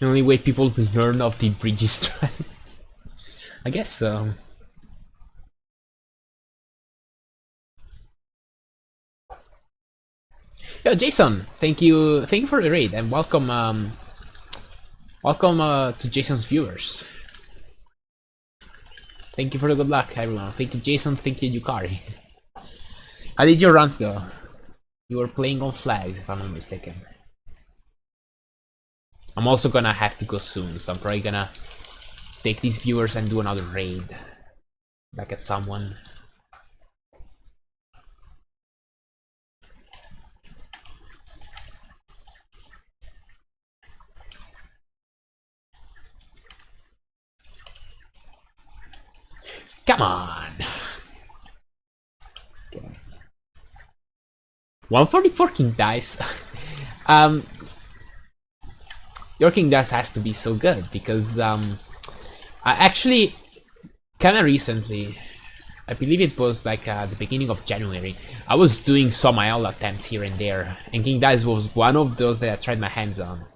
The only way people will learn of the bridge strat. I guess so. Yo, Jason, thank you for the raid, and welcome, welcome to Jason's viewers. Thank you for the good luck, everyone. Thank you, Jason. Thank you, Yukari. How did your runs go? You were playing on flags, if I'm not mistaken. I'm also gonna have to go soon, so I'm probably gonna take these viewers and do another raid. Back at someone. Come on! Okay. 144 king dice. Your king dice has to be so good because I actually kinda recently, I believe it was like the beginning of January, I was doing some IL attempts here and there, and king dice was one of those that I tried my hands on.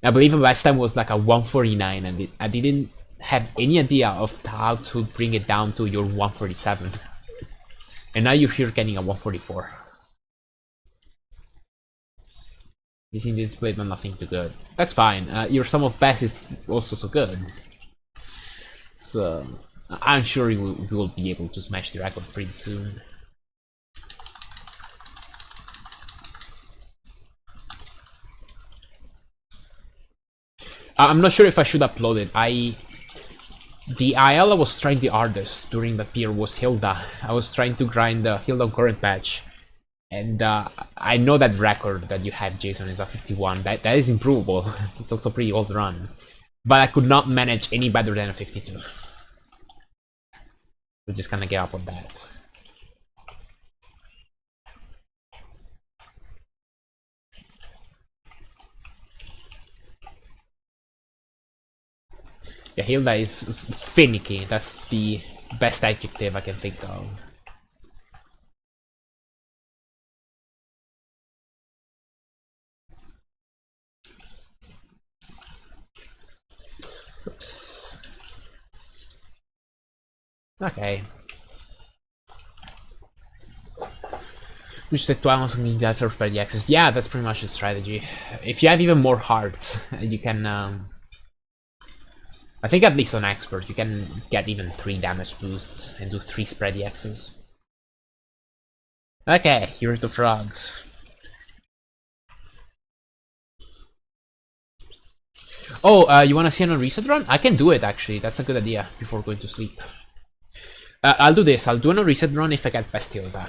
I believe the last time was like a 149, and I didn't have any idea of how to bring it down to your 147. And now you're here getting a 144. Using the split but nothing too good. That's fine. Your sum of best is also so good. So I'm sure you will be able to smash the record pretty soon. I'm not sure if I should upload it. The IL I was trying the hardest during that period was Hilda. I was trying to grind the Hilda current patch. And I know that record that you have, Jason, is a 51. That is improvable. It's also pretty old run. But I could not manage any better than a 52. We're just gonna get up on that. Yeah, Hilda is finicky. That's the best adjective I can think of. Oops. Okay. Which the 12 something that for spread the access. Yeah, that's pretty much the strategy. If you have even more hearts, you can I think at least on expert you can get even 3 damage boosts and do 3 spread X's. Okay, here's the frogs. Oh, you wanna see an reset run? I can do it actually, that's a good idea before going to sleep. I'll do this, I'll do an reset run if I get past Hilda.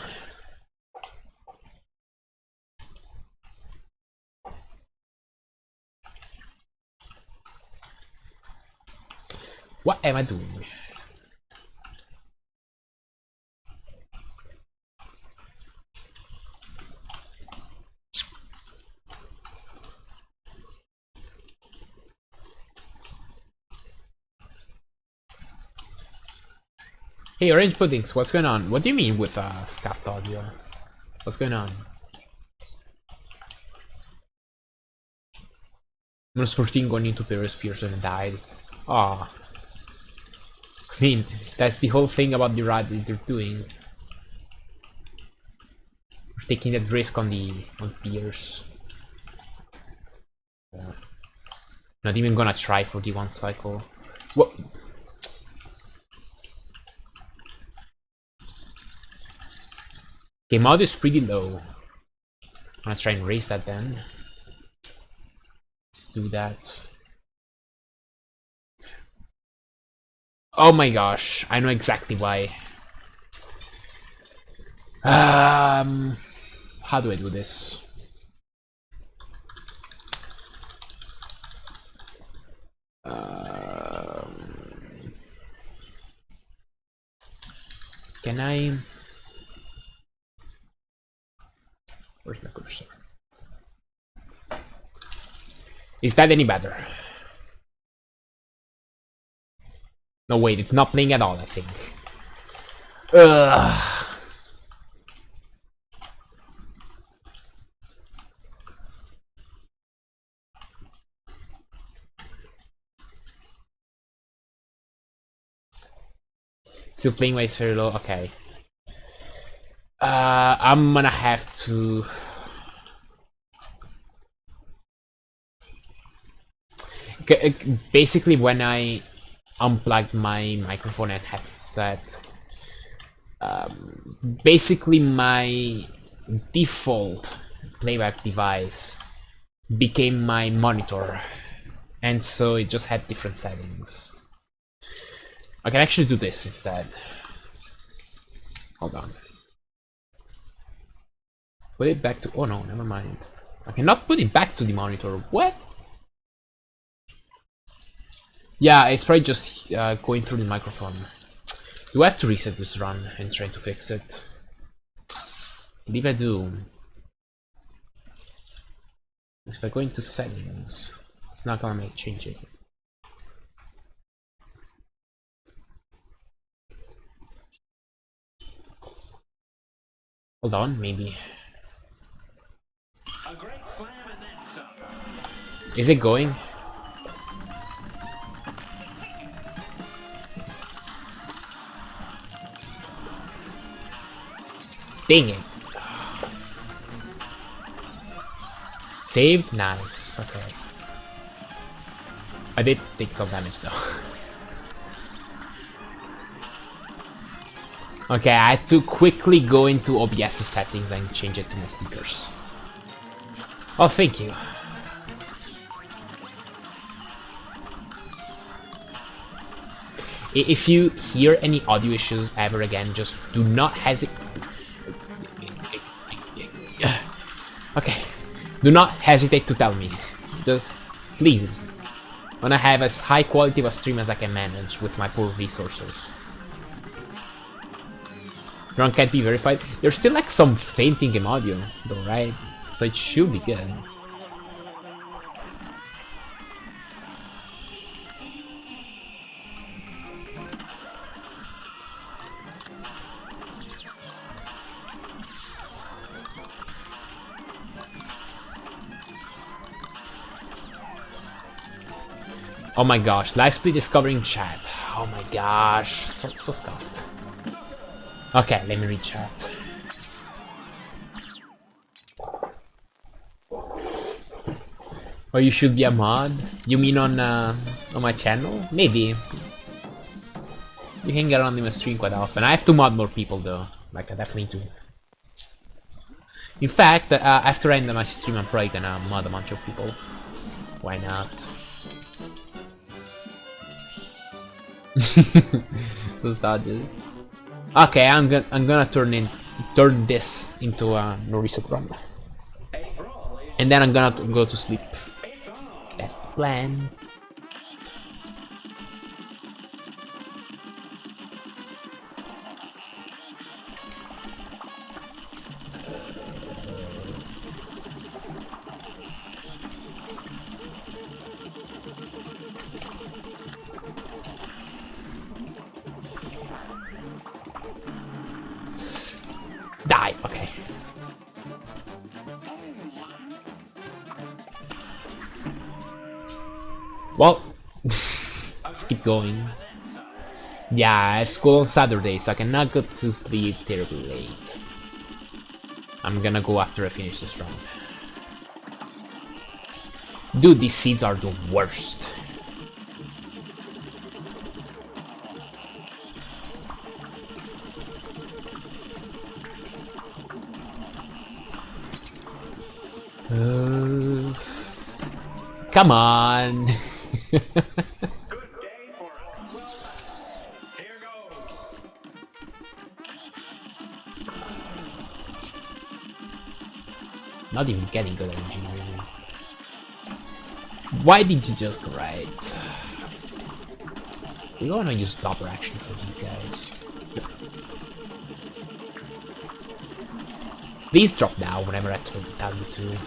What am I doing? Hey, Orange Puddings, what's going on? What do you mean with scuffed audio? What's going on? -14 going into Paris Pearson and died. Aw. I mean, that's the whole thing about the ride that you're doing. You're taking that risk on Pierce. Not even gonna try for the 1 cycle. What? Game audio is pretty low. I'm gonna try and raise that then. Let's do that. Oh my gosh, I know exactly why. How do I do this? Can I? Where's my cursor? Is that any better? No, wait, it's not playing at all, I think. Ugh. Still playing while it's very low. Okay. I'm gonna have to. Basically, when I unplugged my microphone and headset, basically my default playback device became my monitor, and so it just had different settings. I can actually do this instead. Hold on. Put it back to. Oh no, never mind. I cannot put it back to the monitor. What? Yeah, it's probably just going through the microphone. Do I have to reset this run and try to fix it? I believe I do. If I go into settings, it's not gonna change it. Hold on, maybe. Is it going? Dang it. Saved? Nice. Okay. I did take some damage though. Okay, I had to quickly go into OBS settings and change it to my speakers. Oh, thank you. If you hear any audio issues ever again, just do not hesitate. Okay, do not hesitate to tell me. Just please. I wanna have as high quality of a stream as I can manage with my poor resources. Run can't be verified. There's still like some fainting in audio though, right? So it should be good. Oh my gosh, live split discovering chat. Oh my gosh, so scuffed. Okay, let me read chat. Or you should be a mod? You mean on my channel? Maybe. You hang around in my stream quite often. I have to mod more people though. Like I definitely do. In fact, after I end my stream, I'm probably gonna mod a bunch of people. Why not? Those dodges. Okay, I'm gonna turn this into a no reset run, and then I'm gonna go to sleep. That's the plan. Die. Okay. Well, let's keep going. Yeah, I have school on Saturday, so I cannot go to sleep terribly late. I'm gonna go after I finish this run. Dude, these seeds are the worst. Come on. Not even getting good at engineering. Why did you just write? We wanna use double action for these guys. Please drop down whenever I tell you to.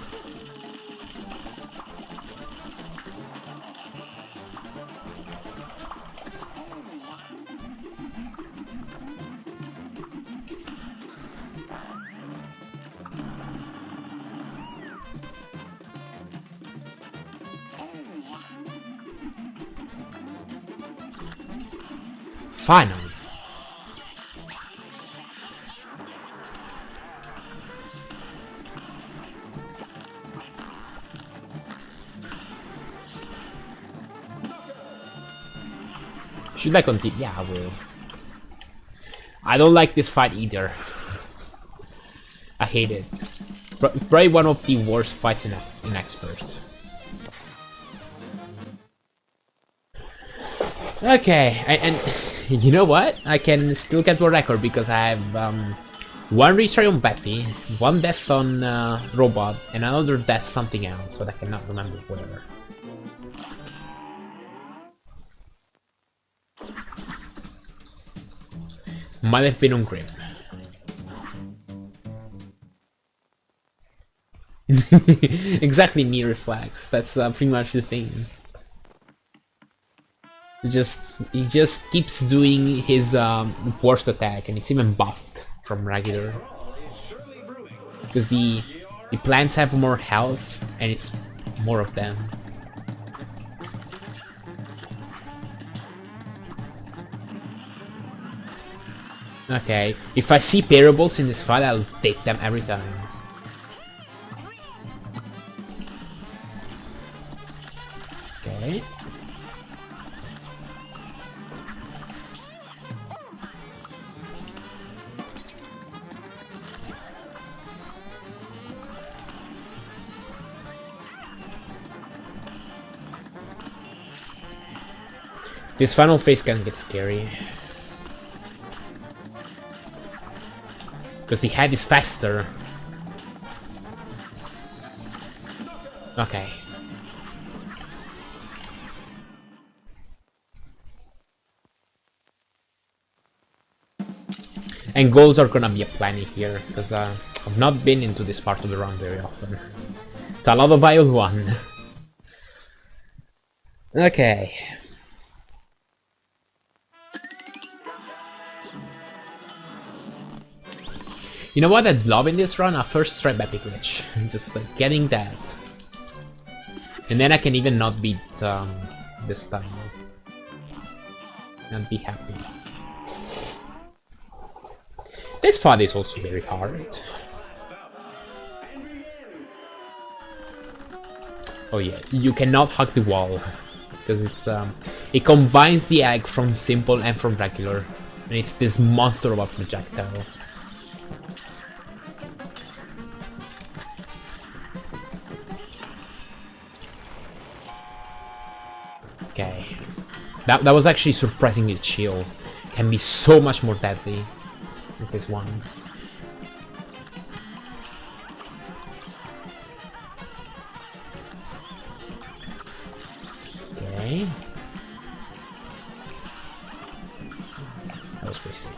Finally. Should I continue? Yeah, I will. I don't like this fight either. I hate it. It's probably one of the worst fights in Expert. Okay, and you know what? I can still get the record because I have one retry on Betty, one death on Robot, and another death something else, but I cannot remember where. Might have been on Grim. Exactly, knee reflex. That's pretty much the thing. He just keeps doing his worst attack, and it's even buffed from regular. Because the plants have more health, and it's more of them. Okay, if I see parables in this fight, I'll take them every time. Okay. This final phase can get scary. Because the head is faster. Okay. And goals are gonna be aplenty here, because I've not been into this part of the run very often. It's a lot of IL-1. Okay. You know what I'd love in this run? A first try epic glitch. Just getting that. And then I can even not beat this time. And be happy. This fight is also very hard. Oh yeah, you cannot hug the wall. Because it combines the egg from simple and from regular. And it's this monster of a projectile. Okay, that was actually surprisingly chill. Can be so much more deadly with this one. Okay, that was wasted.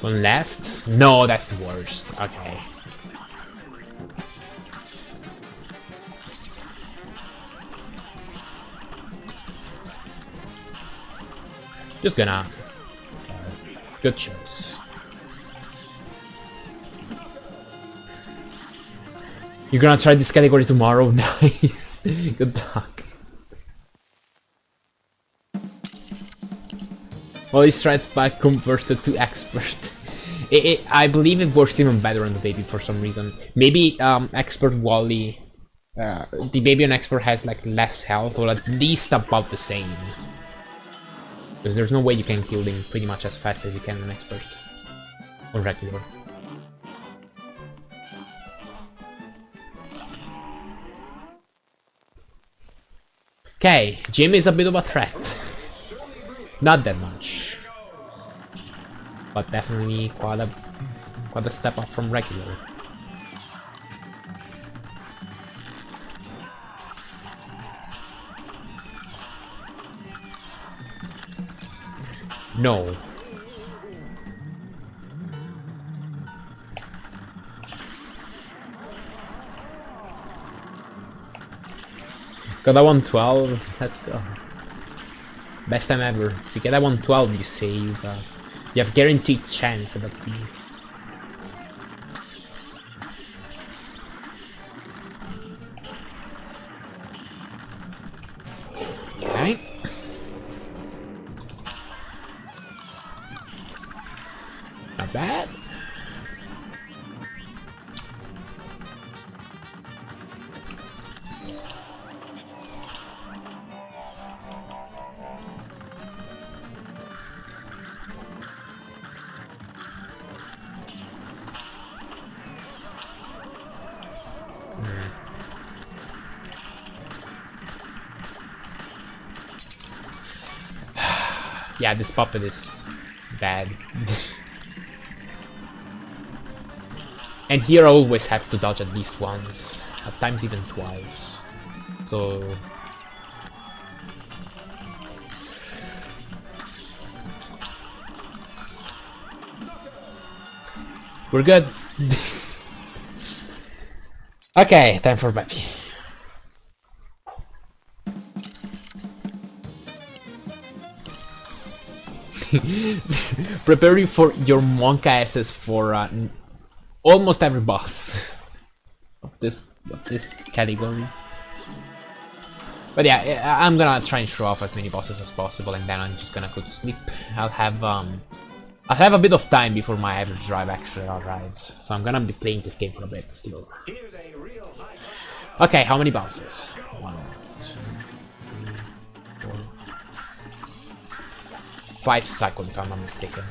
One left? No, that's the worst. Okay. Just gonna... good choice. You're gonna try this category tomorrow? Nice. Good luck. Well, he strikes back converted to expert. I believe it works even better on the baby for some reason. Maybe expert Wally, the baby on expert has like less health, or at least about the same. Because there's no way you can kill him pretty much as fast as you can on expert or regular. Okay, Jim is a bit of a threat. Not that much, but definitely quite a step up from regular. No. Got that 112. Let's go. Best time ever. If you get that 112, you save. You have guaranteed chance at that P. Okay. Yeah, this puppet is bad. And here I always have to dodge at least once, at times even twice. So... we're good. Okay, time for Peppy. Preparing for your monk asses for almost every boss of this category. But yeah, I'm gonna try and show off as many bosses as possible, and then I'm just gonna go to sleep. I'll have a bit of time before my average drive actually arrives, so I'm gonna be playing this game for a bit still. Okay, how many bosses? 1, 2, 3, 4, 5 cycles if I'm not mistaken.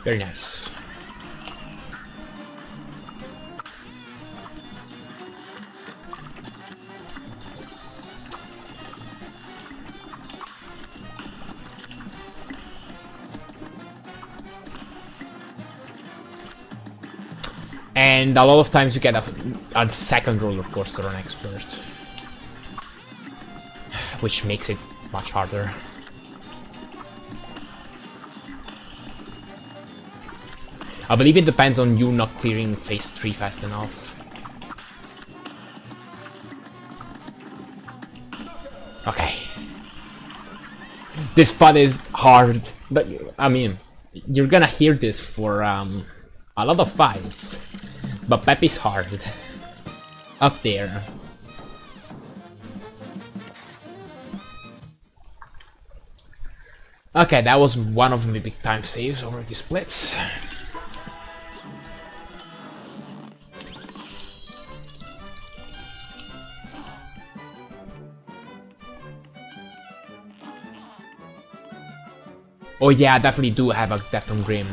Very nice. And a lot of times you get a second roller coaster on expert, which makes it much harder. I believe it depends on you not clearing phase 3 fast enough. Okay. This FUD is hard, but I mean, you're gonna hear this for a lot of fights. But Peppy's hard. Up there. Okay, that was one of my big time saves over the splits. Oh yeah, I definitely do have a Death on Grim.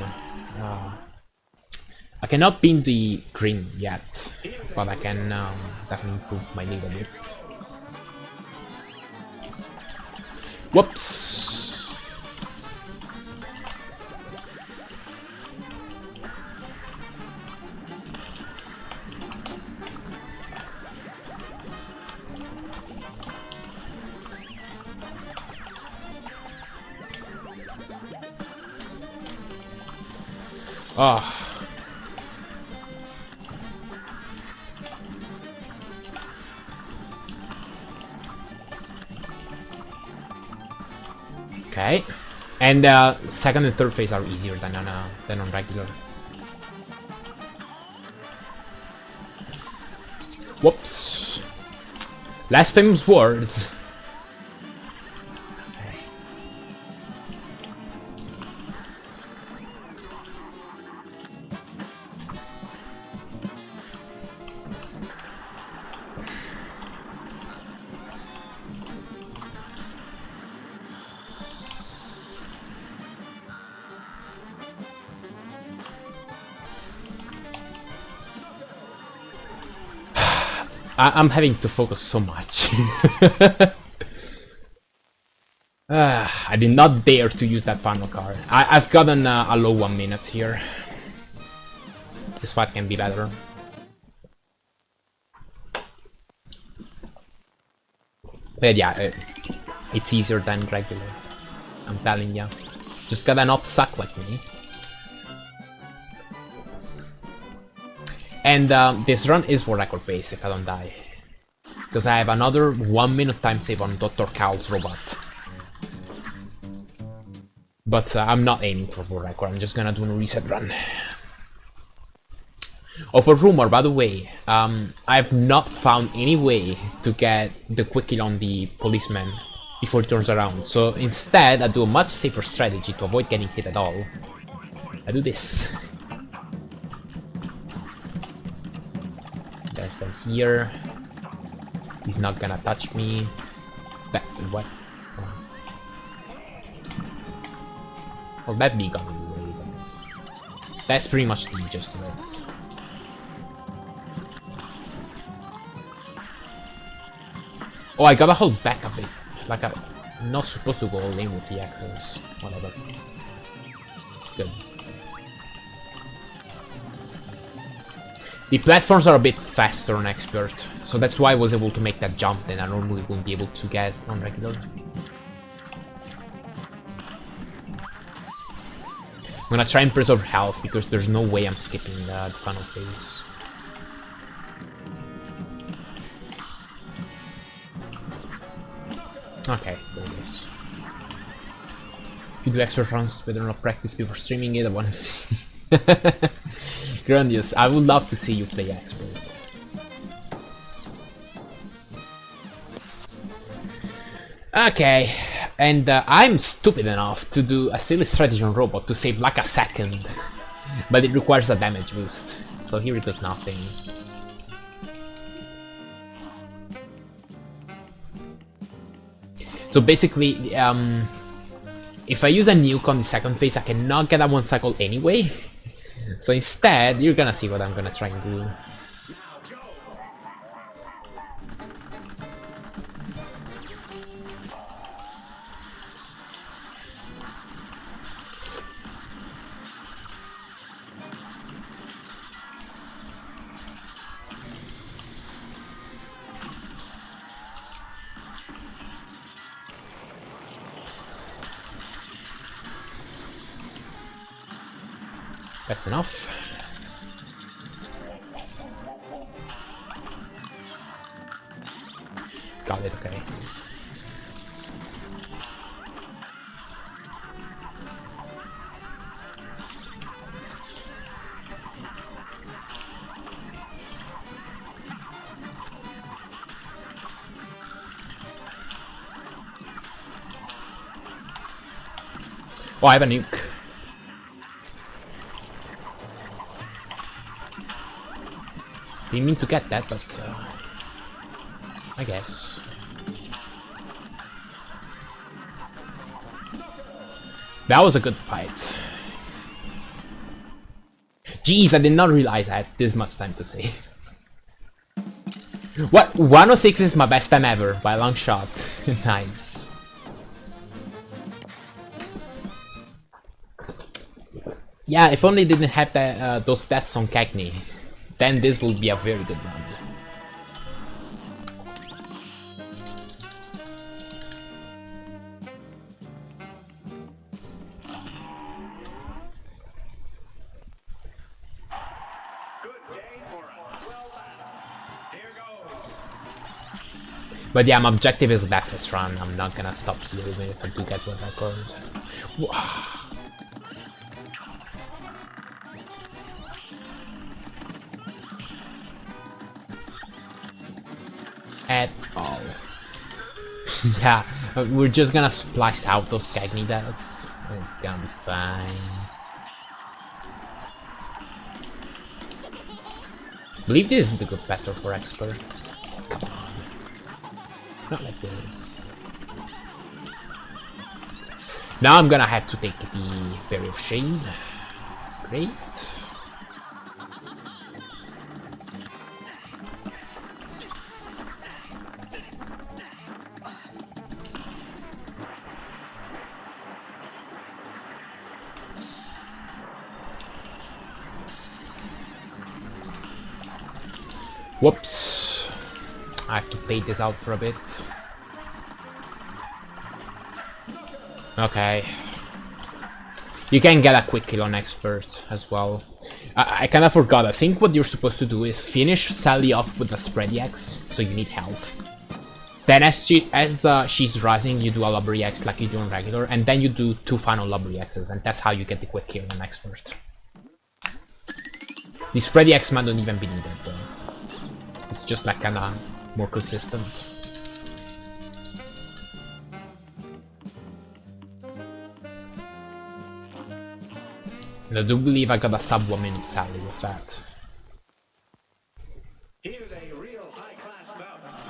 I cannot beat the Grim yet, but I can definitely improve my lead a bit. Whoops! Oh. Okay, and second and third phase are easier than on regular. Whoops! Last famous words. I'm having to focus so much. I did not dare to use that final card. I've gotten a low 1 minute here. This fight can be better. But yeah, it's easier than regular. I'm telling ya. Just gotta not suck like me. And this run is for record pace if I don't die. Because I have another 1 minute time save on Dr. Cal's robot. But I'm not aiming for world record, I'm just gonna do a reset run. Oh, for rumor, by the way, I've not found any way to get the quick kill on the policeman before he turns around. So instead, I do a much safer strategy to avoid getting hit at all. I do this. Guys, then here. He's not gonna touch me. That what? Well, that big gun anyway, but that's pretty much the gist of it. Oh, I gotta hold back a bit. Like I'm not supposed to go all in with the axes. Whatever. Good. The platforms are a bit faster on Expert, so that's why I was able to make that jump that I normally wouldn't be able to get on regular. I'm gonna try and preserve health because there's no way I'm skipping the final phase. Okay, there it is. If you do expert runs with no practice before streaming it, I wanna see. Grandiose, I would love to see you play expert. Okay, and I'm stupid enough to do a silly strategy on robot to save like a second, but it requires a damage boost, so here it does nothing. So basically, if I use a nuke on the second phase, I cannot get a 1 cycle anyway. So instead, you're gonna see what I'm gonna try and do. That's enough. Got it, okay. Oh, I have a nuke. Didn't mean to get that, but I guess. That was a good fight. Jeez, I did not realize I had this much time to save. What? 106 is my best time ever, by a long shot. Nice. Yeah, if only they didn't have the, those stats on Cagney, then this will be a very good run. But yeah, my objective is that first run. I'm not gonna stop here even if I do get one record. At all. Yeah, we're just gonna splice out those Cagney deaths. It's gonna be fine. I believe this is the good pattern for expert. Come on. Not like this. Now I'm gonna have to take the Berry of Shame. That's great. Whoops. I have to play this out for a bit. Okay. You can get a quick kill on expert as well. I kinda forgot. I think what you're supposed to do is finish Sally off with a spread X, so you need health. Then as she's rising, you do a lobbery X like you do on regular, and then you do 2 final lobbery X's, and that's how you get the quick kill on expert. The spread X might not even be needed though. It's just like kinda more consistent. And I do believe I got a sub 1 minute Sally with that. Here's a real high-class bout.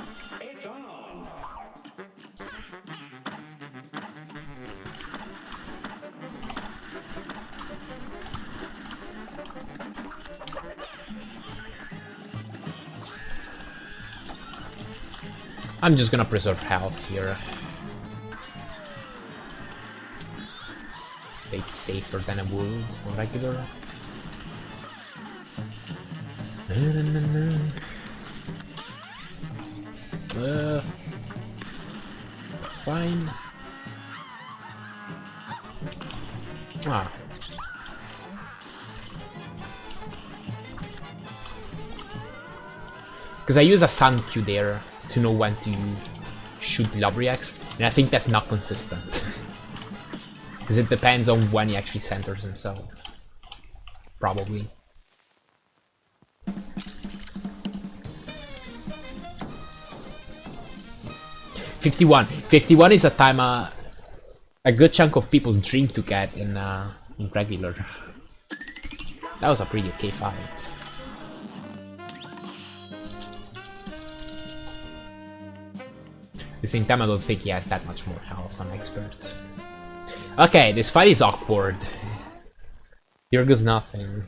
I'm just gonna preserve health here. It's safer than a wood or regular. That's fine. Ah. Because I use a sound cue there to know when to shoot the lob reacts, and I think that's not consistent. Because it depends on when he actually centers himself. Probably. '51 is a time a good chunk of people dream to get in regular. That was a pretty okay fight. At the same time, I don't think he has that much more health on expert. Okay, this fight is awkward. Here goes nothing.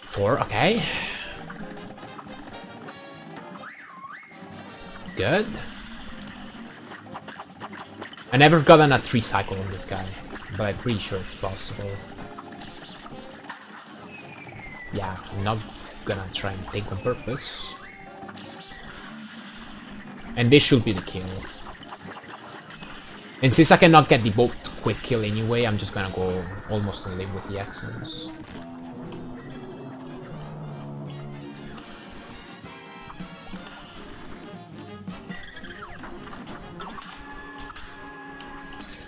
4, okay. Good. I never gotten a 3 cycle on this guy, but I'm pretty sure it's possible. Yeah, I'm not gonna try and think on purpose. And this should be the kill. And since I cannot get the boat quick kill anyway, I'm just gonna go almost on lane with the X's.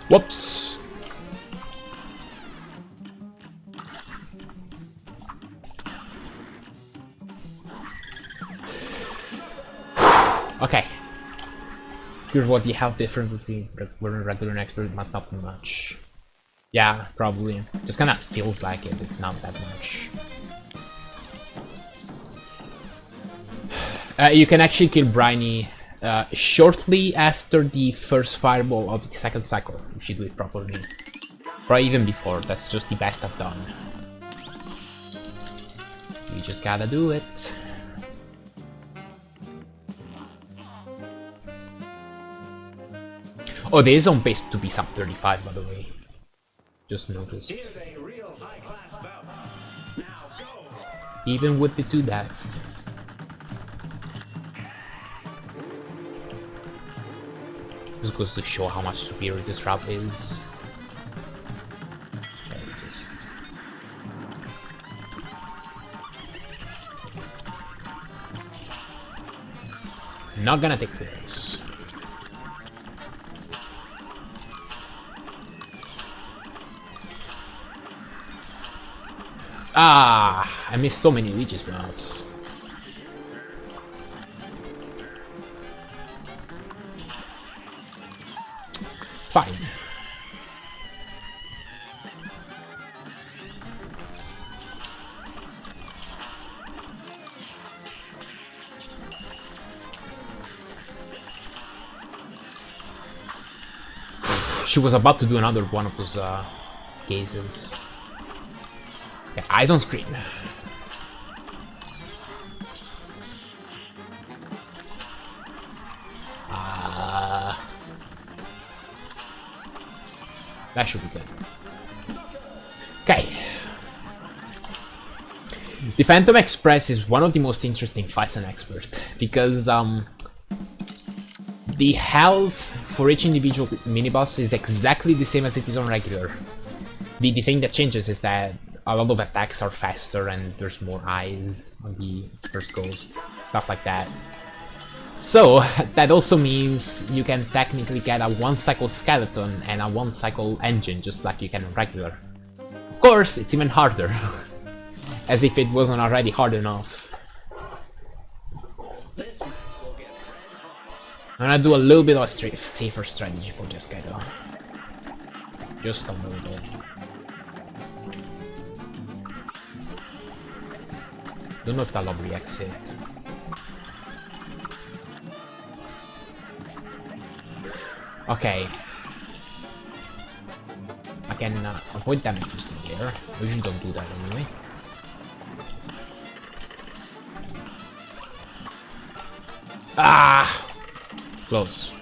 Whoops. Okay. Here's what the health difference between regular and expert must not be much. Yeah, probably. Just kinda feels like it, it's not that much. You can actually kill Briny shortly after the first fireball of the second cycle, if you do it properly. Or even before, that's just the best I've done. You just gotta do it. Oh, there is on pace to be sub 35, by the way. Just noticed. Even with the 2 deaths. This goes to show how much superior this route is. Okay, just... Not gonna take this. Ah, I missed so many leeches routes. Fine. She was about to do another one of those cases. Okay, eyes on screen. That should be good. Okay. The Phantom Express is one of the most interesting fights on Expert because the health for each individual mini-boss is exactly the same as it is on regular. The thing that changes is that a lot of attacks are faster and there's more eyes on the first ghost, stuff like that. So, that also means you can technically get a 1-cycle skeleton and a 1-cycle engine, just like you can on regular. Of course, it's even harder. As if it wasn't already hard enough. I'm gonna do a little bit of a safer strategy for this guy though. Just a little bit. Don't know if that lob reacts it. Okay. I can avoid damage boosting there. I usually don't do that anyway. Ah! Close.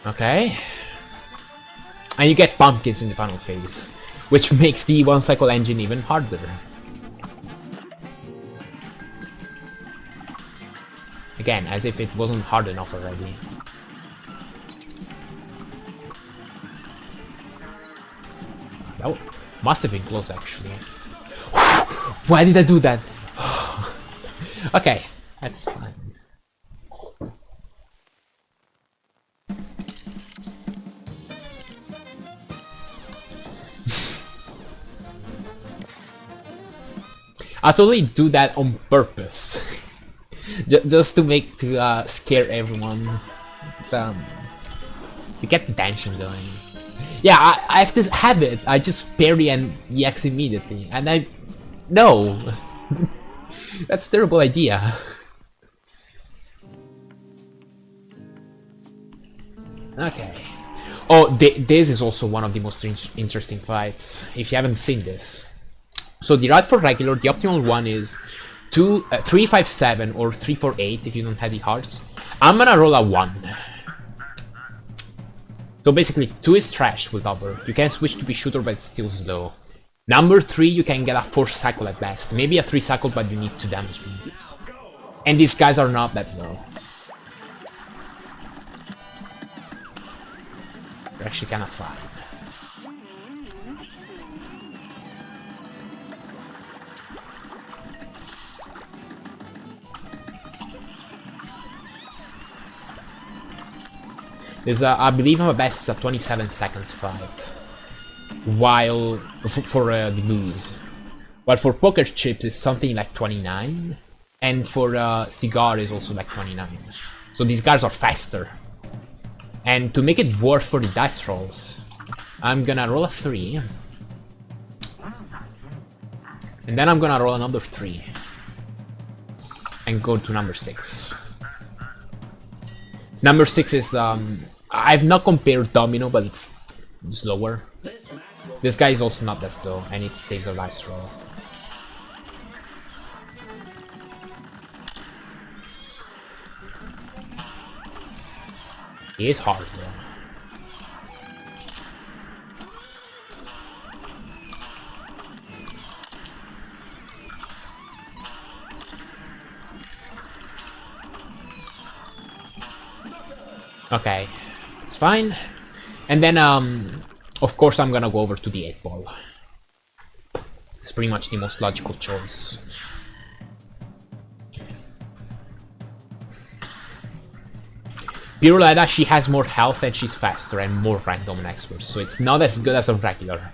Okay. And you get pumpkins in the final phase, which makes the one cycle engine even harder. Again, as if it wasn't hard enough already. That must have been close, actually. Why did I do that? Okay, that's fine. I totally do that on purpose. Just to scare everyone, to get the tension going. Yeah, I have this habit. I just parry and EX immediately, and no, that's a terrible idea. Okay. Oh, this is also one of the most interesting fights. If you haven't seen this, so the route for regular, the optimal one is 3, 5, 7 or 3, 4, 8 if you don't have the hearts. I'm gonna roll a 1. So basically 2 is trash with Upper. You can switch to be shooter but it's still slow. Number 3 you can get a 4 cycle at best. Maybe a 3 cycle but you need 2 damage boosts. And these guys are not that slow. They're actually kinda fine. There's I believe my best is a 27 seconds fight, while for the moves, while for poker chips it's something like 29, and for cigar is also like 29. So these guys are faster. And to make it worth for the dice rolls, I'm gonna roll a 3, and then I'm gonna roll another 3, and go to number 6. Number 6 is, I've not compared Domino, but it's slower. This guy is also not that slow, and it saves a dice roll. He is hard though. Okay, it's fine. And then, of course, I'm gonna go over to the 8 ball. It's pretty much the most logical choice. Piruleta, she has more health and she's faster and more random on experts, so it's not as good as a regular.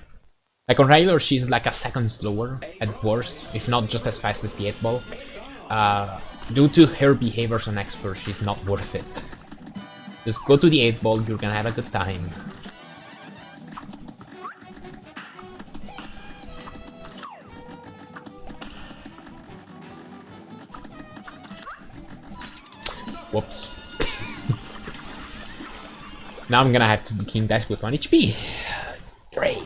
Like on regular, she's like a second slower at worst, if not just as fast as the 8 ball. Due to her behaviors on expert, she's not worth it. Just go to the 8 ball, you're gonna have a good time. Whoops. Now I'm gonna have to do King Dice with 1 HP. Great.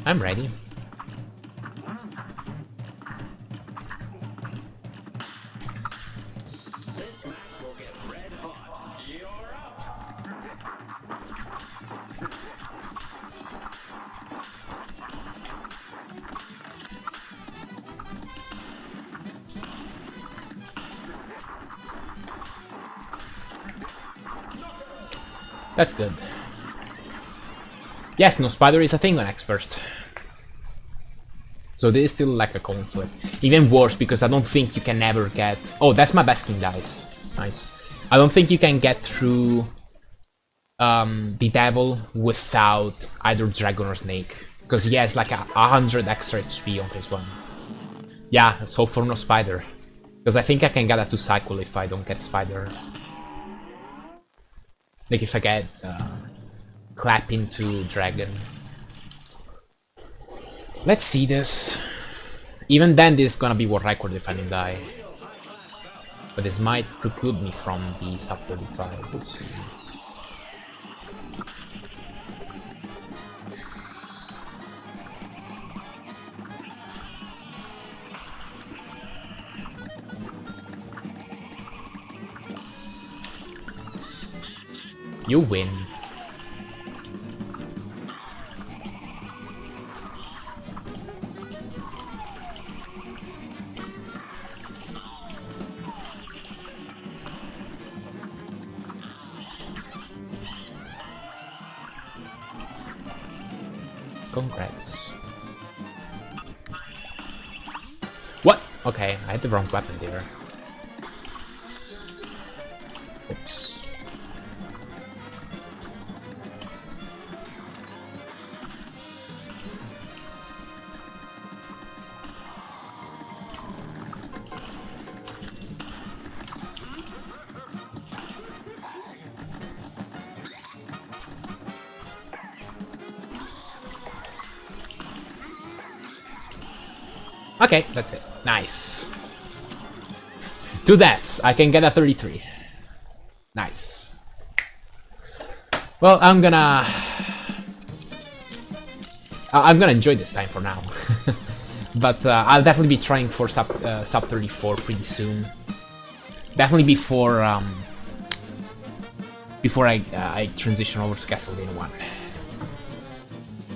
I'm ready. That's good. Yes, no spider is a thing on expert. So this is still like a coin flip. Even worse because I don't think you can ever get... Oh, that's my best king dice. Nice. I don't think you can get through the devil without either dragon or snake. Because he has like 100 extra HP on phase 1. Yeah, let's hope for no spider. Because I think I can get a 2-cycle if I don't get spider. Like if I get clap into dragon. Let's see this. Even then this is gonna be world record if I don't die. But this might preclude me from the sub 35. We'll see. You win. Congrats. What? Okay, I had the wrong weapon there. Oops. Okay, that's it. Nice. 2 deaths. I can get a 33. Nice. Well, I'm gonna enjoy this time for now. But I'll definitely be trying for sub 34 pretty soon. Definitely before I transition over to Castlevania 1.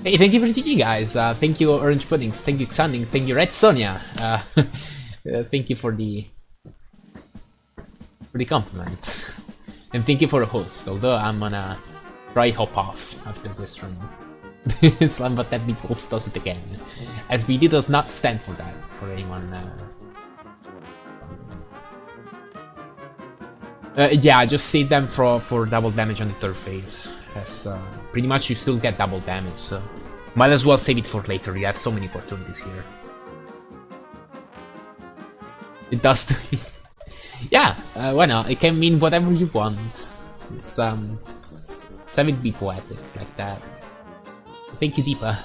Hey, thank you for teaching, guys. Thank you, Orange Puddings. Thank you, Xanding. Thank you, Red Sonia. Thank you for the compliment. And thank you for the host. Although I'm gonna probably hop off after this run. Slam but that Wolf does it again. SBD does not stand for that. For anyone. Yeah, just save them for double damage on the 3rd phase. As pretty much you still get double damage, so might as well save it for later. You have so many opportunities here. It does to me. Yeah, why not? It can mean whatever you want. It's have it be poetic like that. Thank you, Deepa.